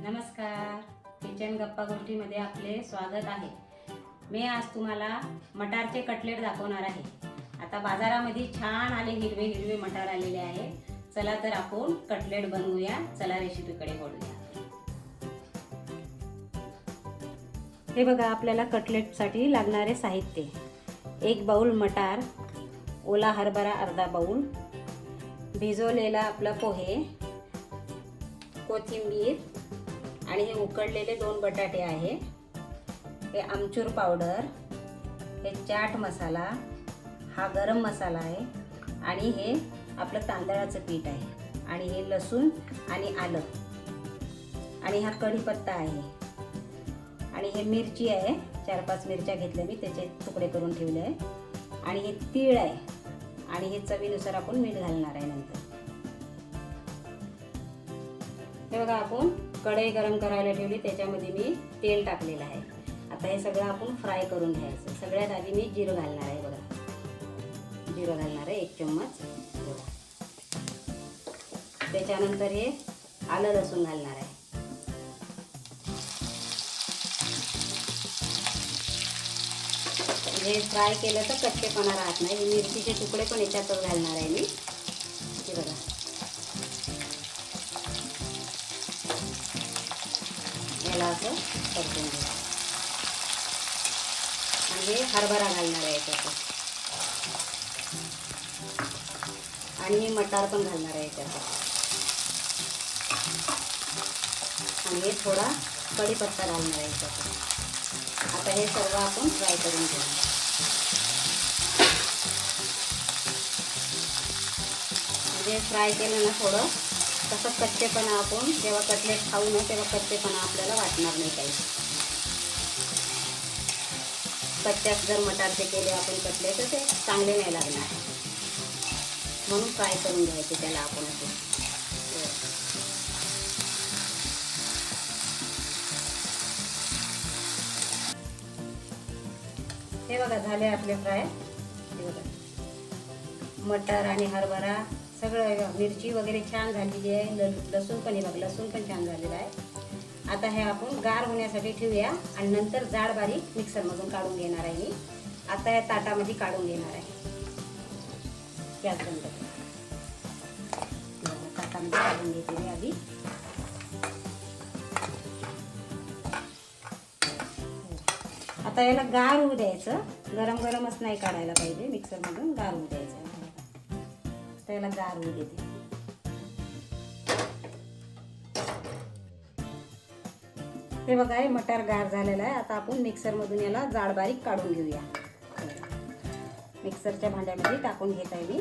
नमस्कार, किचन गप्पा गोष्टीमध्ये आपले स्वागत आहे। मी आज तुम्हाला मटारचे कटलेट दाखवणार आहे। आता बाजारामध्ये छान आले हिरवे हिरवे मटार आलेले आहे। चला तर आपण कटलेट बनवूया। चला रेसिपीकडे वळूया। हे बघा, आपल्याला कटलेटसाठी लागणारे साहित्य: एक बाउल मटार, ओला हरभरा अर्धा बाउल, भिजवलेला आपला पोहे, कोथिंबीर आणि हे उकडलेले 2 बटाटे आहे, हे आमचूर पावडर, हे चाट मसाला, हा गरम मसाला आहे आणि हे आपलं तांदळाचं पीठ आहे आणि हे लसूण आणि आलं आणि हा कढीपत्ता आहे आणि हे मिरची आहे। 4-5 मिरच्या घेतल्या मी, त्याचे तुकडे करून ठेवले आहे आणि हे तीळ आहे आणि हे चवीनुसार आपण मीठ घालणार आहे नंतर। हे बघा, आपण कढई गरम करायला ठेवली, त्याच्यामध्ये मी तेल टाकलेलं आहे। आता हे सगळं आपण फ्राय करून घ्यायचं। सगळ्यात आधी मी जिरं घालणार आहे। बघा, जिरं घालणार आहे 1 चम्मच। त्याच्यानंतर हे आलं लसूण घालणार आहे। हे फ्राय केलं तर कच्चेपणा राहत नाही। मिरचीचे तुकडे पण याच्यातच घालणार आहे मी। हे बघा, याला असं परतून घ्या आणि हे हरभरा घालणार आहे याच्यात आणि हे मटार पण घालणार आहे याच्यात आणि हे थोडा कढीपत्ता घालणार आहे याच्यात। आता हे सर्व आपण फ्राय करून घेऊ। म्हणजे फ्राय केलं ना थोडं, तसं कच्चेपणा आपण जेव्हा कटलेट खाऊ ना तेव्हा कच्चेपणा आपल्याला वाटणार नाही काही। कच्च्यात जर मटारचे केले आपण कटलेट तर ते चांगले नाही लागणार, म्हणून फ्राय करून घ्यायचे त्याला आपण असे। हे बघा, झाले आपले फ्राय। हे बघा, मटार आणि हरभरा सगळं, मिरची वगैरे छान झालेली आहे। लसूण पण, हे बघा लसूण पण छान झालेला आहे। आता हे आपण गार होण्यासाठी ठेवूया आणि नंतर जाड बारीक मिक्सरमधून काढून घेणार आहे मी। आता या ताटामध्ये काढून घेणार आहे। गॅस बंद करा। ताटामध्ये काढून घेते मी आधी। आता याला गार होऊ द्यायचं, गरम गरमच नाही काढायला पाहिजे मिक्सरमधून, गार होऊ द्यायचं। त्याला गार होऊ देते। हे बघा, हे मटार गार झालेला आहे। आता आपण मिक्सरमधून याला जाड बारीक काढून घेऊया। मिक्सरच्या भांड्यामध्ये टाकून घेत आहे मी।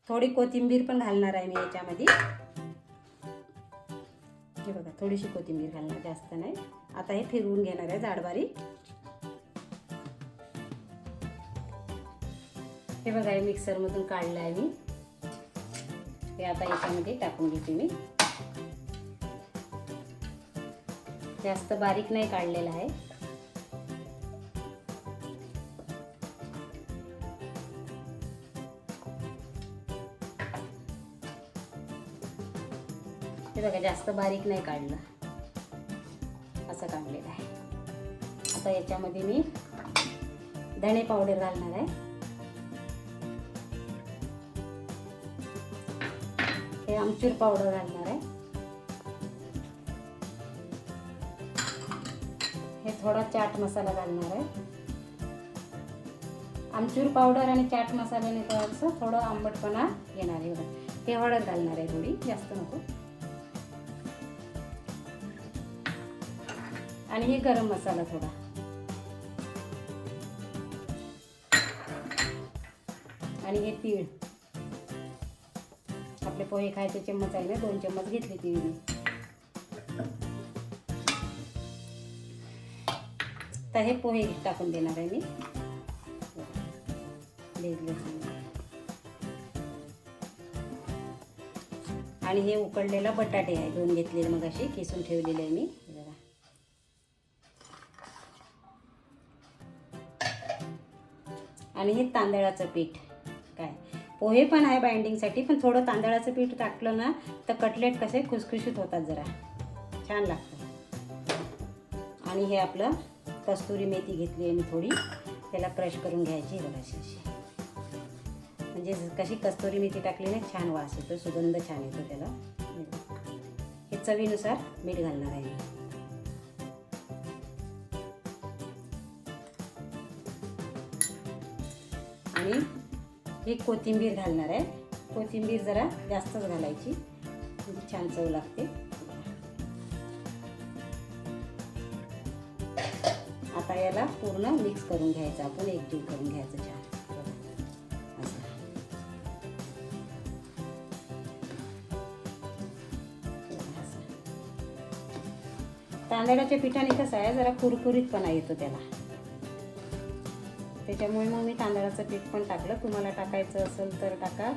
थोडी कोथिंबीर पण घालणार आहे मी याच्यामध्ये। हे बघा, थोडीशी कोथिंबीर घालणार, जास्त नाही। आता हे फिरवून घेणार आहे जाड बारीक। हे बघा, हे मिक्सरमधून काढलं आहे मी। हे आता याच्यामध्ये टाकून घेते मी। जास्त बारीक नाही काढलेलं आहे। हे बघा, जास्त बारीक नाही काढलं, असं काढलेलं आहे। आता याच्यामध्ये मी धणे पावडर घालणार आहे। हे आमचूर पावडर घालणार आहे। हे थोडा चाट मसाला घालणार आहे। आमचूर पावडर आणि चाट मसाल्याने थोडं आंबटपणा येणार आहे। हे हळद घालणार आहे थोडी, जास्त नको। आणि हे गरम मसाला थोडा आणि हे तीळ, आपले पोहे खायचे चम्मच आहे ना, 2 चम्मच घेतले तीळ मी। तर हे पोहे टाकून देणार आहे मी। आणि हे उकडलेला बटाटे आहे, 2 घेतलेले मगाशी किसून ठेवलेले आहे मी। आणि हे तांदळाचं पीठ, काय पोहे पण आहे बाइंडिंगसाठी, पण थोडं तांदळाचं पीठ टाकलं ना तर कटलेट कसे खुसखुशीत होतात, जरा छान लागतं. आणि हे आपलं कस्तुरी मेथी घेतली आहे मी थोडी, त्याला क्रश करून घ्यायची बघा अशी. म्हणजे कशी कस्तुरी मेथी टाकली ना छान वास येतो, सुगंध छान येतो त्याला. हे चवीनुसार मीठ घालणार आहे मी. आणि ही कोथिंबीर घालणार आहे. कोथिंबीर जरा जास्तच घालायची म्हणजे छान चव लागते. आता याला पूर्ण मिक्स करून घ्यायचं, आपण एकजीव करून घ्यायचं छान असं. तांदळाच्या पिठाने कसं आहे जरा कुरकुरीतपणा येतो त्याला, त्याच्यामुळे मग मी तांदळाचं पीठ पण टाकलं. तुम्हाला टाकायचं असेल तर टाका,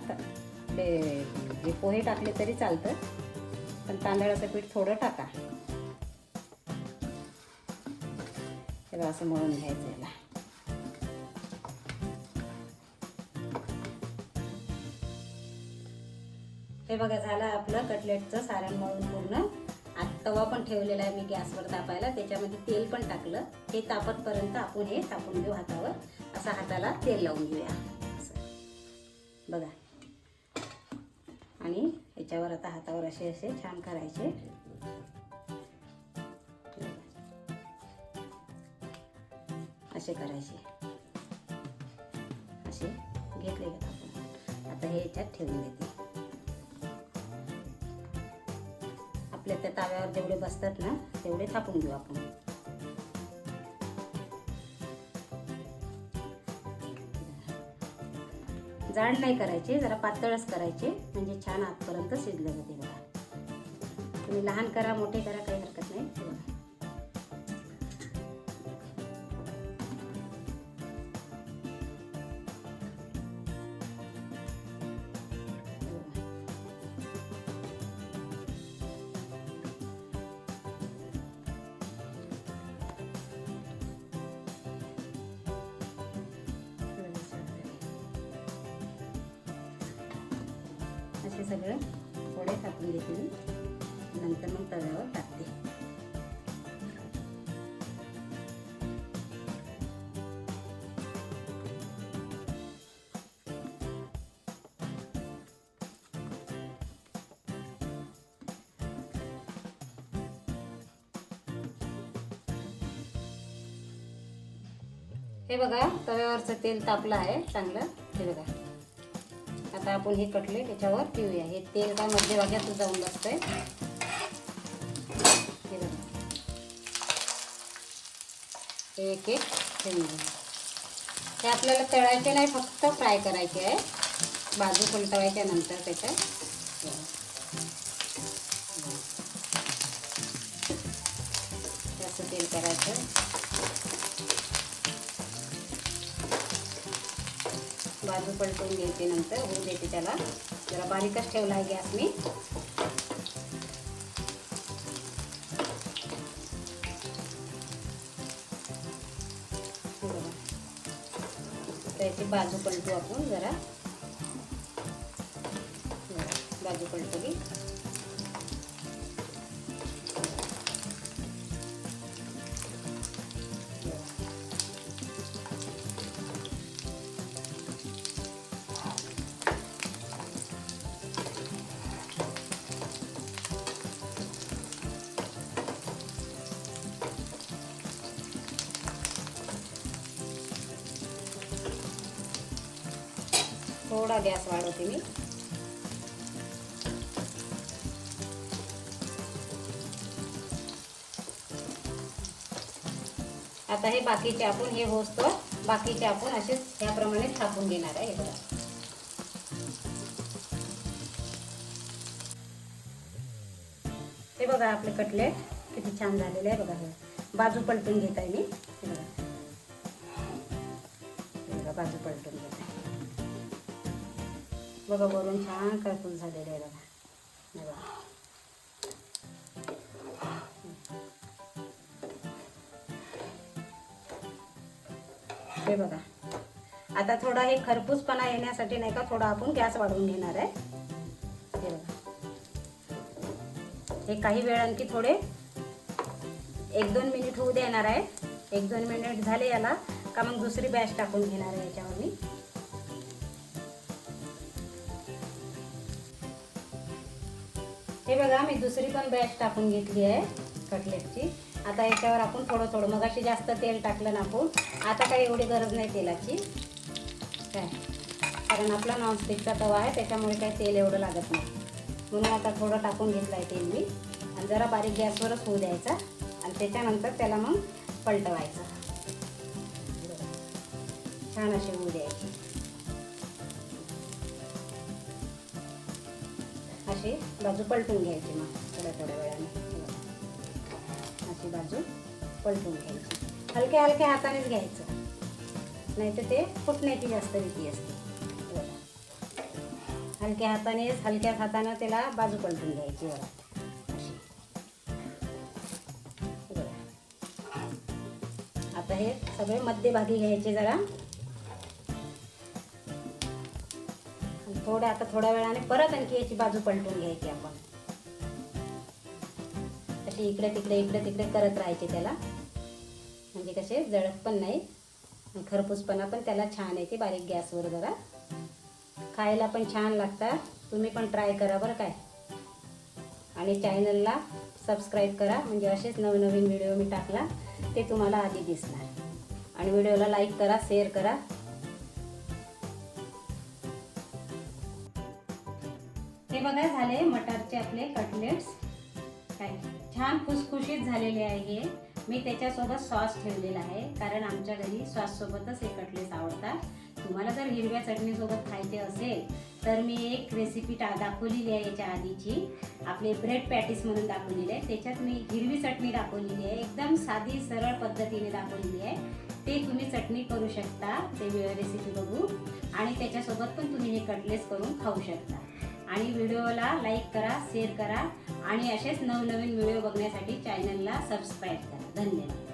ते पोहे टाकले तरी चालतं, पण तांदळाचं पीठ थोडं टाका. त्याला असं मळून घ्यायचं याला. हे बघा झालं आपलं कटलेटचं सारण मळून पूर्ण. आता तवा पण ठेवलेला आहे मी गॅसवर तापायला, त्याच्यामध्ये तेल पण टाकलं. हे तापतपर्यंत आपण हे तापून घेऊ हातावर, असं हाताला तेल लावून घेऊया असं बघा. आणि याच्यावर आता हातावर असे असे छान करायचे. असे करायचे, असे घेतले का आपण. आता हे याच्यात ठेवून देते. आपल्या त्या ताव्यावर जेवढे बसतात ना तेवढे थापून घेऊ आपण. जाड नाही करायचे, जरा पातळच करायचे, म्हणजे छान आतपर्यंत शिजले जाते बघा. तुम्ही लहान करा मोठे करा काही हरकत नाही. बघा असे सगळे थोडे टाकून घेते मी, नंतर मग तव्यावर टाकते. हे बघा तव्यावरचं तेल तापलं आहे चांगलं. हे बघा आता आपण हे कटलेट त्याच्यावर ठेवूया. हे तेल काय मध्यभागात जाऊन बसतंय. हे बघा हे एक एक ठेवून घेऊ. हे आपल्याला तळायचे नाही, फक्त फ्राय करायचे आहे. बाजू पलटवायच्या नंतर त्याच्यात जास्त तेल करायचं. बाजू पलटून घ्यायचे, नंतर होऊ देते त्याला. जरा बारीकच ठेवला आहे गॅस मी. त्याची बाजू पलटू आपण जरा. बाजू पलटली. थोडा गॅस वाढवते मी. आता हे बाकीचे आपण हे होतो, बाकीचे आपण असेच याप्रमाणे थापून घेणार आहे. हे बघा हे बघा आपले कटलेट किती छान झालेले आहे बघा. हे बाजू पलटून घेत आहे मी. हे बघा बाजू पलटून घेत आहे बघा. वरून छान करपून झालेले आहे बघा. हे बघा हे बघा आता थोडा हे खरपूसपणा येण्यासाठी नाही का थोडा आपण गॅस वाढवून घेणार आहे. हे बघा, हे काही वेळ आणखी थोडे 1-2 मिनिट होऊ देणार आहे. 1-2 मिनिट झाले याला का मग दुसरी बॅच टाकून घेणार आहे याच्यावर मी. हे बघा मी दुसरी पण बॅच टाकून घेतली आहे कटलेटची. आता याच्यावर आपण थोडं थोडं, मगाशी जास्त तेल टाकलं ना आपण, आता काही एवढी गरज नाही तेलाची काय, कारण आपला नॉनस्टिकचा तवा आहे त्याच्यामुळे काही तेल एवढं लागत नाही. म्हणून आता थोडं टाकून घेतलं आहे तेल मी आणि जरा बारीक गॅसवरच होऊ द्यायचा आणि त्याच्यानंतर त्याला मग पलटवायचं. छान अशी होऊ द्यायची. अशी बाजू पलटून घ्यायची मग थोड्या वेळाने. अशी बाजू पलटून घ्यायची. हलक्या हलक्या हातानेच घ्यायचं, नाही तर ते फुटण्याची जास्त भीती असते. हलक्या हातानं त्याला बाजू पलटून घ्यायची. अशी आता हे सगळे मध्यभागी घ्यायचे जरा. आता थोड्या वेळाने परत आणखी याची बाजू पलटून घ्यायची आपण. अशी इकडे तिकडे करत राहायचे त्याला, म्हणजे कसे जळत पण नाही, खरपूसपणा पण त्याला छान येते. बारीक गॅसवर जरा खायला पण छान लागतात. तुम्ही पण ट्राय करा बरं काय. आणि चॅनलला सबस्क्राईब करा, म्हणजे असेच नवनवीन व्हिडिओ मी टाकला ते तुम्हाला आधी दिसणार. आणि व्हिडिओला लाईक करा, शेअर करा. हे बघा झाले मटारचे आपले कटलेट्स. काय छान खुसखुशीत झालेले आहे. मी त्याच्यासोबत सॉस ठेवलेला आहे, कारण आमच्या घरी सॉससोबतच हे कटलेट्स आवडतात. तुम्हाला जर हिरव्या चटणीसोबत खायचे असेल तर मी एक रेसिपी दाखवलेली आहे याच्या आधीची, आपले ब्रेड पॅटीस म्हणून दाखवलेली आहे. त्याच्यात मी हिरवी चटणी दाखवलेली आहे, एकदम साधी सरळ पद्धतीने दाखवलेली आहे. ते तुम्ही चटणी करू शकता ते रेसिपी बघू, आणि त्याच्यासोबत पण तुम्ही हे कटलेट्स करून खाऊ शकता. आणि व्हिडिओला लाईक करा, शेअर करा आणि असेच नवनवीन व्हिडिओ बघण्यासाठी चॅनलला सबस्क्राईब करा. धन्यवाद.